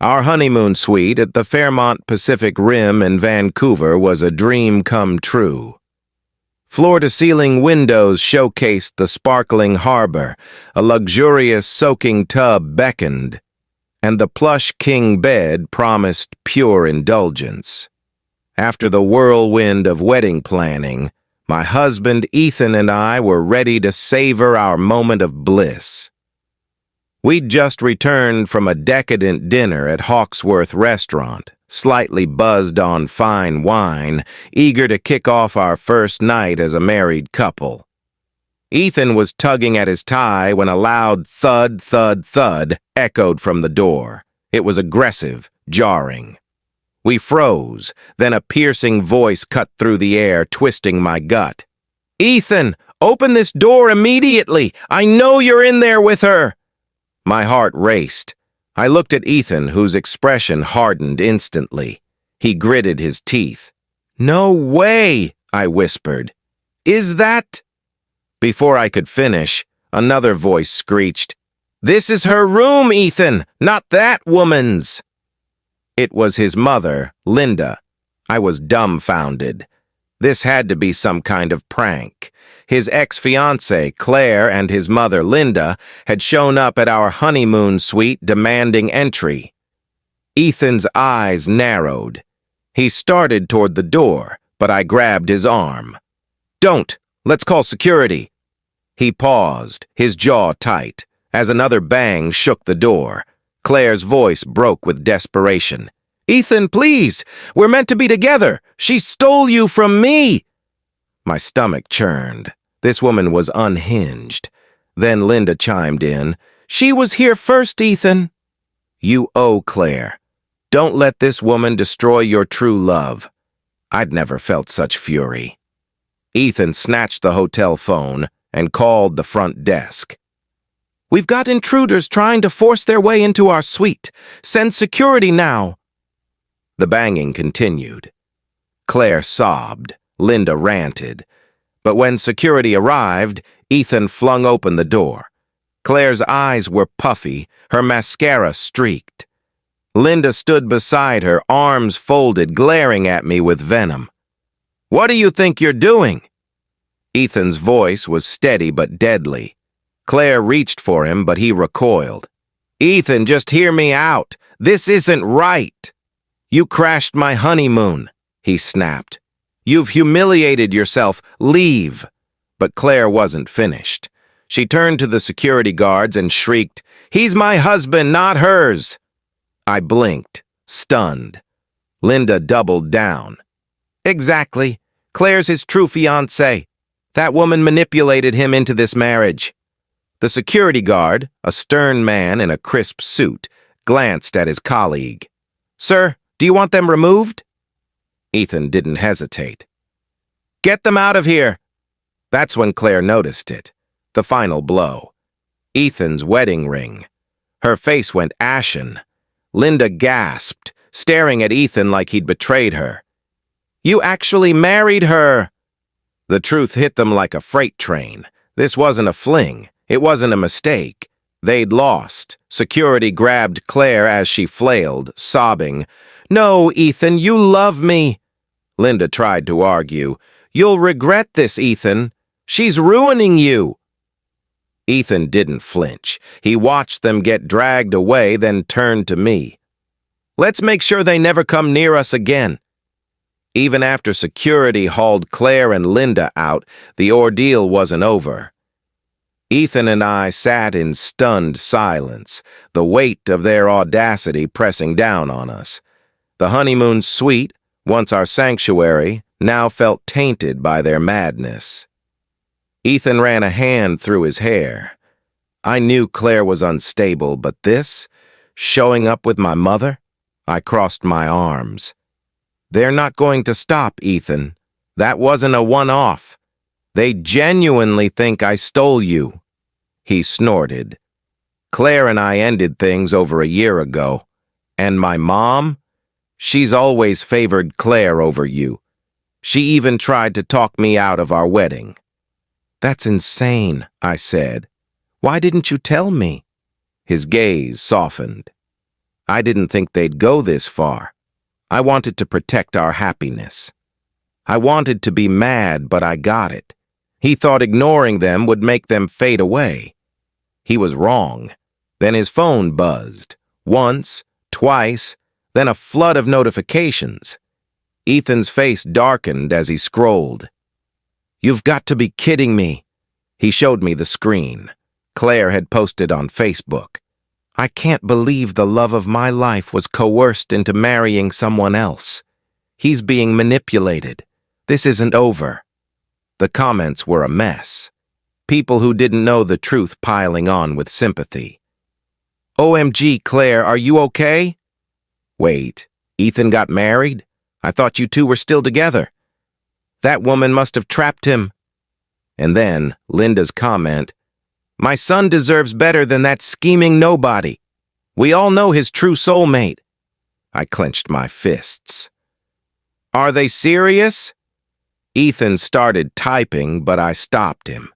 Our honeymoon suite at the Fairmont Pacific Rim in Vancouver was a dream come true. Floor-to-ceiling windows showcased the sparkling harbor, a luxurious soaking tub beckoned, and the plush king bed promised pure indulgence. After the whirlwind of wedding planning, my husband Ethan and I were ready to savor our moment of bliss. We'd just returned from a decadent dinner at Hawksworth Restaurant, slightly buzzed on fine wine, eager to kick off our first night as a married couple. Ethan was tugging at his tie when a loud thud, thud, thud echoed from the door. It was aggressive, jarring. We froze, then a piercing voice cut through the air, twisting my gut. "Ethan, open this door immediately! I know you're in there with her!" My heart raced. I looked at Ethan, whose expression hardened instantly. He gritted his teeth. "No way!" I whispered. "Is that—" Before I could finish, another voice screeched, "This is her room, Ethan, not that woman's!" It was his mother, Linda. I was dumbfounded. This had to be some kind of prank. His ex-fiancée, Claire, and his mother, Linda, had shown up at our honeymoon suite demanding entry. Ethan's eyes narrowed. He started toward the door, but I grabbed his arm. "Don't! Let's call security!" He paused, his jaw tight, as another bang shook the door. Claire's voice broke with desperation. "Ethan, please! We're meant to be together! She stole you from me!" My stomach churned. This woman was unhinged. Then Linda chimed in. "She was here first, Ethan." "You owe Claire. Don't let this woman destroy your true love." I'd never felt such fury. Ethan snatched the hotel phone and called the front desk. "We've got intruders trying to force their way into our suite. Send security now." The banging continued. Claire sobbed. Linda ranted. But when security arrived, Ethan flung open the door. Claire's eyes were puffy, her mascara streaked. Linda stood beside her, arms folded, glaring at me with venom. "What do you think you're doing?" Ethan's voice was steady but deadly. Claire reached for him, but he recoiled. "Ethan, just hear me out. This isn't right." "You crashed my honeymoon," he snapped. "You've humiliated yourself. Leave." But Claire wasn't finished. She turned to the security guards and shrieked, "He's my husband, not hers." I blinked, stunned. Linda doubled down. "Exactly. Claire's his true fiancée. That woman manipulated him into this marriage." The security guard, a stern man in a crisp suit, glanced at his colleague. "Sir, do you want them removed?" Ethan didn't hesitate. "Get them out of here!" That's when Claire noticed it. The final blow. Ethan's wedding ring. Her face went ashen. Linda gasped, staring at Ethan like he'd betrayed her. "You actually married her!" The truth hit them like a freight train. This wasn't a fling. It wasn't a mistake. They'd lost. Security grabbed Claire as she flailed, sobbing. "No, Ethan, you love me." Linda tried to argue. "You'll regret this, Ethan. She's ruining you." Ethan didn't flinch. He watched them get dragged away, then turned to me. "Let's make sure they never come near us again." Even after security hauled Claire and Linda out, the ordeal wasn't over. Ethan and I sat in stunned silence, the weight of their audacity pressing down on us. The honeymoon suite, once our sanctuary, now felt tainted by their madness. Ethan ran a hand through his hair. I knew Claire was unstable, but this, showing up with my mother, I crossed my arms. "They're not going to stop, Ethan. That wasn't a one-off. They genuinely think I stole you." He snorted. "Claire and I ended things over a year ago. And my mom? She's always favored Claire over you. She even tried to talk me out of our wedding." "That's insane," I said. "Why didn't you tell me?" His gaze softened. I didn't think they'd go this far. I wanted to protect our happiness. I wanted to be mad, but I got it. He thought ignoring them would make them fade away. He was wrong. Then his phone buzzed. Once, twice, then a flood of notifications. Ethan's face darkened as he scrolled. "You've got to be kidding me." He showed me the screen. Claire had posted on Facebook. "I can't believe the love of my life was coerced into marrying someone else. He's being manipulated. This isn't over." The comments were a mess. People who didn't know the truth piling on with sympathy. "OMG, Claire, are you okay?" "Wait, Ethan got married? I thought you two were still together." "That woman must have trapped him." And then Linda's comment, "My son deserves better than that scheming nobody. We all know his true soulmate." I clenched my fists. "Are they serious?" Ethan started typing, but I stopped him.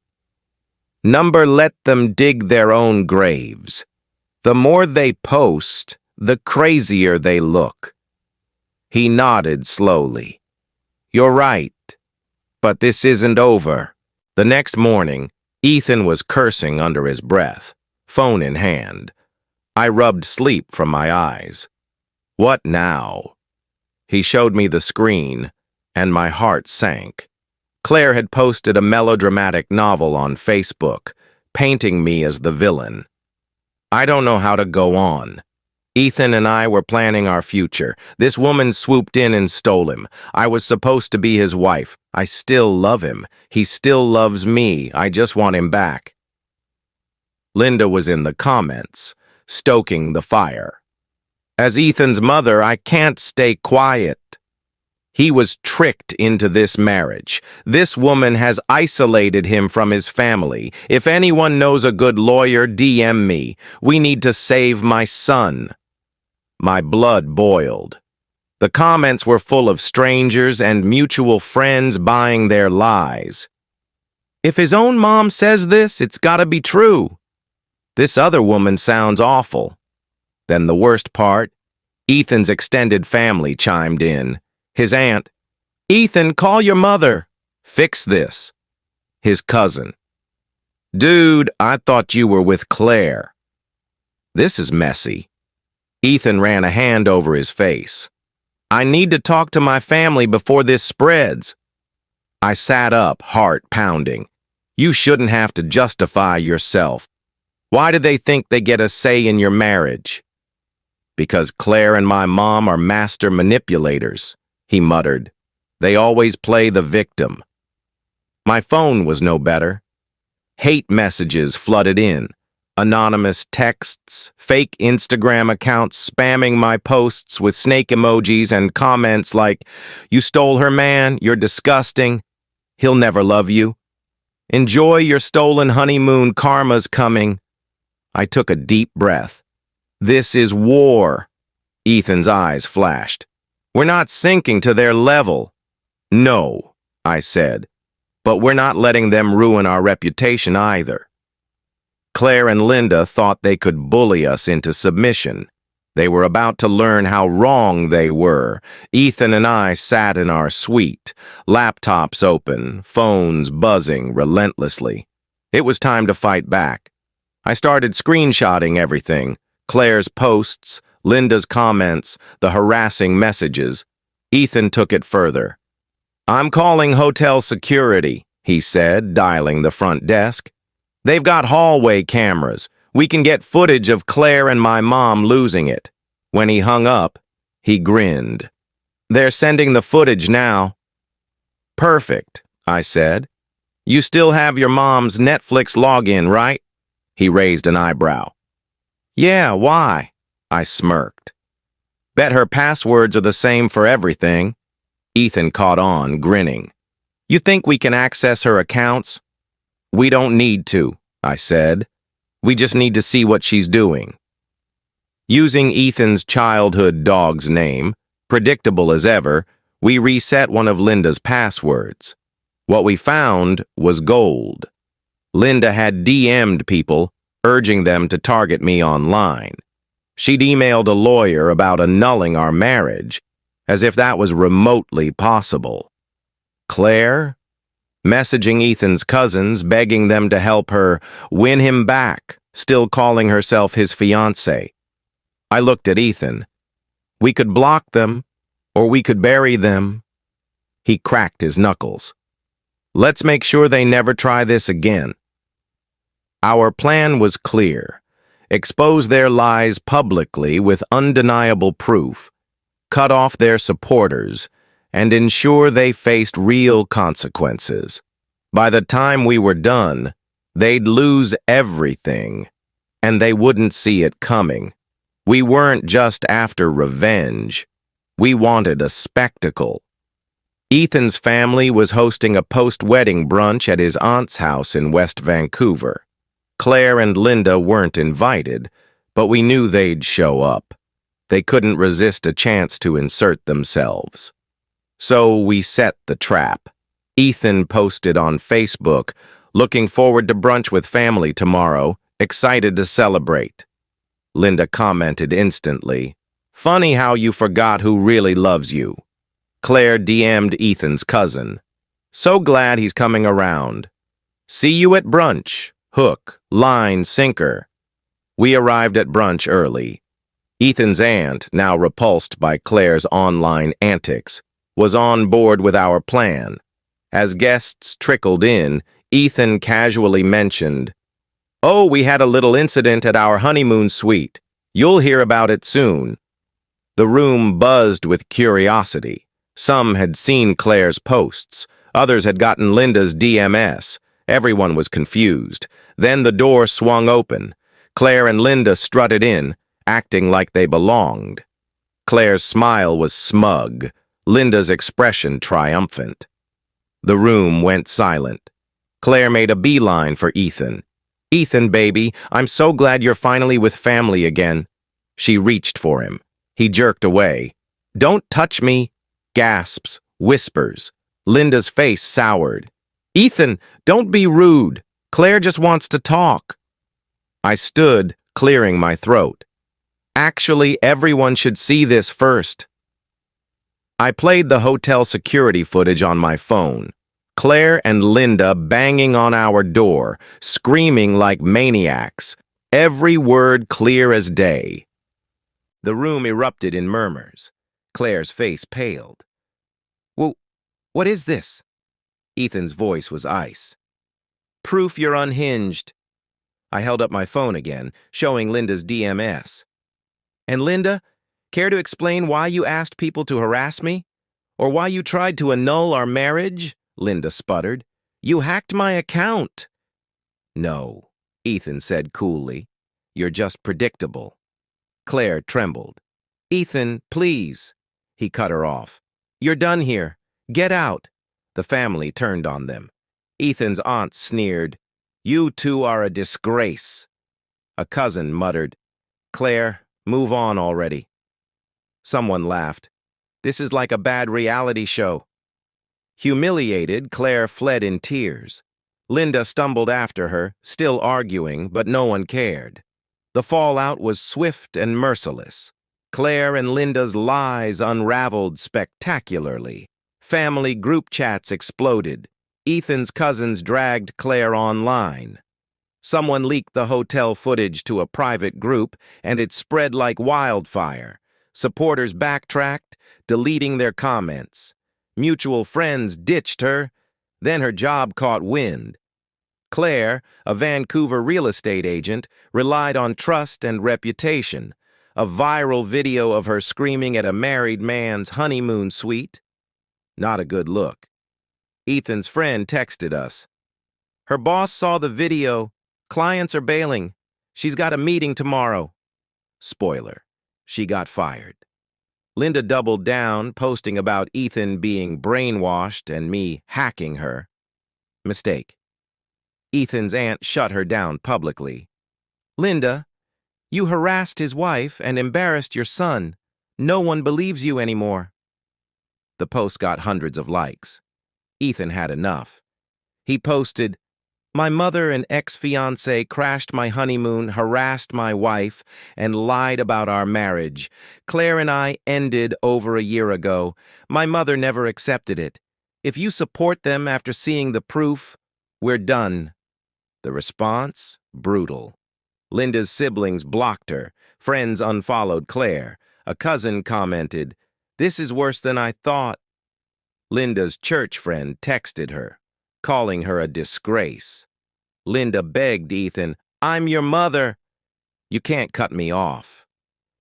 "Number, let them dig their own graves. The more they post, the crazier they look." He nodded slowly. "You're right, but this isn't over." The next morning, Ethan was cursing under his breath, phone in hand. I rubbed sleep from my eyes. "What now?" He showed me the screen, and my heart sank. Claire had posted a melodramatic novel on Facebook, painting me as the villain. I don't know how to go on. Ethan and I were planning our future. This woman swooped in and stole him. I was supposed to be his wife. I still love him. He still loves me. I just want him back. Linda was in the comments, stoking the fire. As Ethan's mother, I can't stay quiet. He was tricked into this marriage. This woman has isolated him from his family. If anyone knows a good lawyer, DM me. We need to save my son. My blood boiled. The comments were full of strangers and mutual friends buying their lies. If his own mom says this, it's gotta be true. This other woman sounds awful. Then the worst part, Ethan's extended family chimed in. His aunt, "Ethan, call your mother. Fix this." His cousin, "Dude, I thought you were with Claire." This is messy. Ethan ran a hand over his face. "I need to talk to my family before this spreads." I sat up, heart pounding. You shouldn't have to justify yourself. Why do they think they get a say in your marriage? "Because Claire and my mom are master manipulators," he muttered. "They always play the victim." My phone was no better. Hate messages flooded in. Anonymous texts, fake Instagram accounts spamming my posts with snake emojis and comments like, "You stole her man, you're disgusting. He'll never love you. Enjoy your stolen honeymoon, karma's coming." I took a deep breath. This is war. Ethan's eyes flashed. "We're not sinking to their level." "No," I said, "but we're not letting them ruin our reputation either." Claire and Linda thought they could bully us into submission. They were about to learn how wrong they were. Ethan and I sat in our suite, laptops open, phones buzzing relentlessly. It was time to fight back. I started screenshotting everything, Claire's posts, Linda's comments, the harassing messages. Ethan took it further. "I'm calling hotel security," he said, dialing the front desk. "They've got hallway cameras. We can get footage of Claire and my mom losing it." When he hung up, he grinned. "They're sending the footage now." "Perfect," I said. "You still have your mom's Netflix login, right?" He raised an eyebrow. "Yeah, why?" I smirked. "Bet her passwords are the same for everything." Ethan caught on, grinning. "You think we can access her accounts?" "We don't need to," I said. "We just need to see what she's doing." Using Ethan's childhood dog's name, predictable as ever, we reset one of Linda's passwords. What we found was gold. Linda had DM'd people, urging them to target me online. She'd emailed a lawyer about annulling our marriage, as if that was remotely possible. Claire? Messaging Ethan's cousins, begging them to help her win him back, still calling herself his fiancée. I looked at Ethan. We could block them, or we could bury them. He cracked his knuckles. Let's make sure they never try this again. Our plan was clear. Expose their lies publicly with undeniable proof, cut off their supporters, and ensure they faced real consequences. By the time we were done, they'd lose everything, and they wouldn't see it coming. We weren't just after revenge. We wanted a spectacle. Ethan's family was hosting a post-wedding brunch at his aunt's house in West Vancouver. Claire and Linda weren't invited, but we knew they'd show up. They couldn't resist a chance to insert themselves. So we set the trap. Ethan posted on Facebook, looking forward to brunch with family tomorrow, excited to celebrate. Linda commented instantly, funny how you forgot who really loves you. Claire DM'd Ethan's cousin, so glad he's coming around. See you at brunch. Hook, line, sinker. We arrived at brunch early. Ethan's aunt, now repulsed by Claire's online antics, was on board with our plan. As guests trickled in, Ethan casually mentioned, "Oh, we had a little incident at our honeymoon suite. You'll hear about it soon." The room buzzed with curiosity. Some had seen Claire's posts. Others had gotten Linda's DMS. Everyone was confused. Then the door swung open. Claire and Linda strutted in, acting like they belonged. Claire's smile was smug, Linda's expression triumphant. The room went silent. Claire made a beeline for Ethan. "Ethan, baby, I'm so glad you're finally with family again." She reached for him. He jerked away. "Don't touch me!" Gasps, whispers. Linda's face soured. "Ethan, don't be rude. Claire just wants to talk." I stood, clearing my throat. Actually, everyone should see this first. I played the hotel security footage on my phone. Claire and Linda banging on our door, screaming like maniacs, every word clear as day. The room erupted in murmurs. Claire's face paled. "Well, what is this?" Ethan's voice was ice. "Proof you're unhinged." I held up my phone again, showing Linda's DMS. "And Linda, care to explain why you asked people to harass me? Or why you tried to annul our marriage?" Linda sputtered. "You hacked my account." "No," Ethan said coolly. "You're just predictable." Claire trembled. "Ethan, please." He cut her off. "You're done here. Get out." The family turned on them. Ethan's aunt sneered, "You two are a disgrace." A cousin muttered, "Claire, move on already." Someone laughed. "This is like a bad reality show." Humiliated, Claire fled in tears. Linda stumbled after her, still arguing, but no one cared. The fallout was swift and merciless. Claire and Linda's lies unraveled spectacularly. Family group chats exploded. Ethan's cousins dragged Claire online. Someone leaked the hotel footage to a private group, and it spread like wildfire. Supporters backtracked, deleting their comments. Mutual friends ditched her. Then her job caught wind. Claire, a Vancouver real estate agent, relied on trust and reputation. A viral video of her screaming at a married man's honeymoon suite. Not a good look. Ethan's friend texted us. "Her boss saw the video. Clients are bailing. She's got a meeting tomorrow." Spoiler, she got fired. Linda doubled down, posting about Ethan being brainwashed and me hacking her. Mistake. Ethan's aunt shut her down publicly. "Linda, you harassed his wife and embarrassed your son. No one believes you anymore." The post got hundreds of likes. Ethan had enough. He posted, My mother and ex-fiancé crashed my honeymoon, harassed my wife, and lied about our marriage. Claire and I ended over a year ago. My mother never accepted it. If you support them after seeing the proof, we're done. The response? Brutal. Linda's siblings blocked her. Friends unfollowed Claire. A cousin commented, "This is worse than I thought." Linda's church friend texted her, calling her a disgrace. Linda begged Ethan, "I'm your mother. You can't cut me off."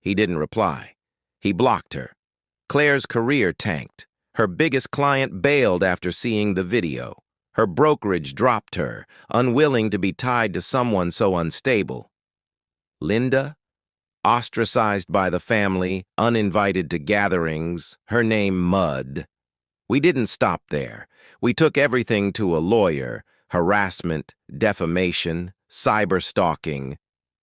He didn't reply. He blocked her. Claire's career tanked. Her biggest client bailed after seeing the video. Her brokerage dropped her, unwilling to be tied to someone so unstable. Linda? Ostracized by the family, uninvited to gatherings, her name mud. We didn't stop there. We took everything to a lawyer: harassment, defamation, cyberstalking.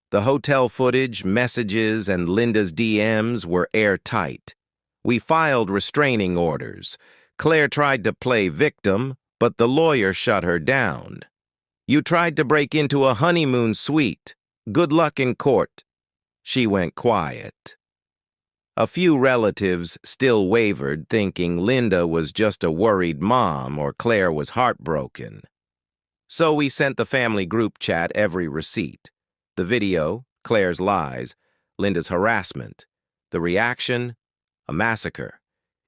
The hotel footage, messages, and Linda's DMs were airtight. We filed restraining orders. Claire tried to play victim, but the lawyer shut her down. "You tried to break into a honeymoon suite. Good luck in court." She went quiet. A few relatives still wavered, thinking Linda was just a worried mom or Claire was heartbroken. So we sent the family group chat every receipt. The video, Claire's lies, Linda's harassment. The reaction, a massacre.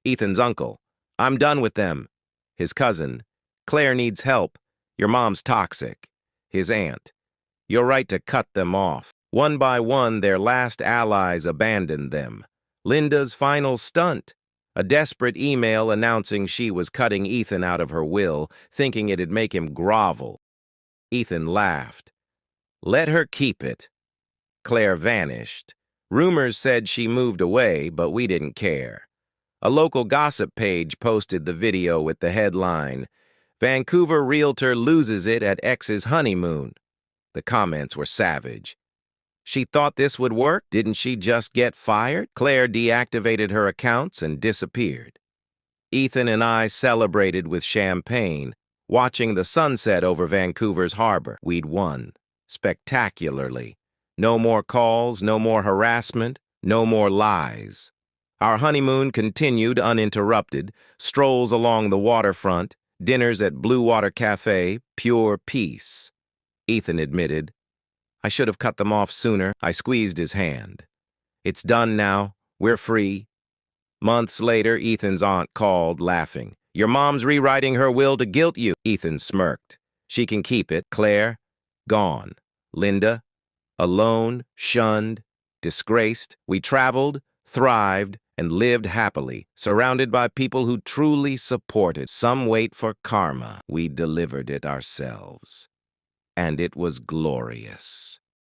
Ethan's uncle, "I'm done with them." His cousin, "Claire needs help. Your mom's toxic." His aunt, "You're right to cut them off." One by one, their last allies abandoned them. Linda's final stunt, a desperate email announcing she was cutting Ethan out of her will, thinking it'd make him grovel. Ethan laughed. "Let her keep it." Claire vanished. Rumors said she moved away, but we didn't care. A local gossip page posted the video with the headline, "Vancouver realtor loses it at ex's honeymoon." The comments were savage. She thought this would work? Didn't she just get fired? Claire deactivated her accounts and disappeared. Ethan and I celebrated with champagne, watching the sunset over Vancouver's harbor. We'd won. Spectacularly. No more calls, no more harassment, no more lies. Our honeymoon continued uninterrupted, strolls along the waterfront, dinners at Blue Water Cafe, pure peace. Ethan admitted, "I should have cut them off sooner." I squeezed his hand. "It's done now. We're free." Months later, Ethan's aunt called, laughing. "Your mom's rewriting her will to guilt you." Ethan smirked. "She can keep it." Claire, gone. Linda, alone, shunned, disgraced. We traveled, thrived, and lived happily, surrounded by people who truly supported. Some wait for karma. We delivered it ourselves. And it was glorious.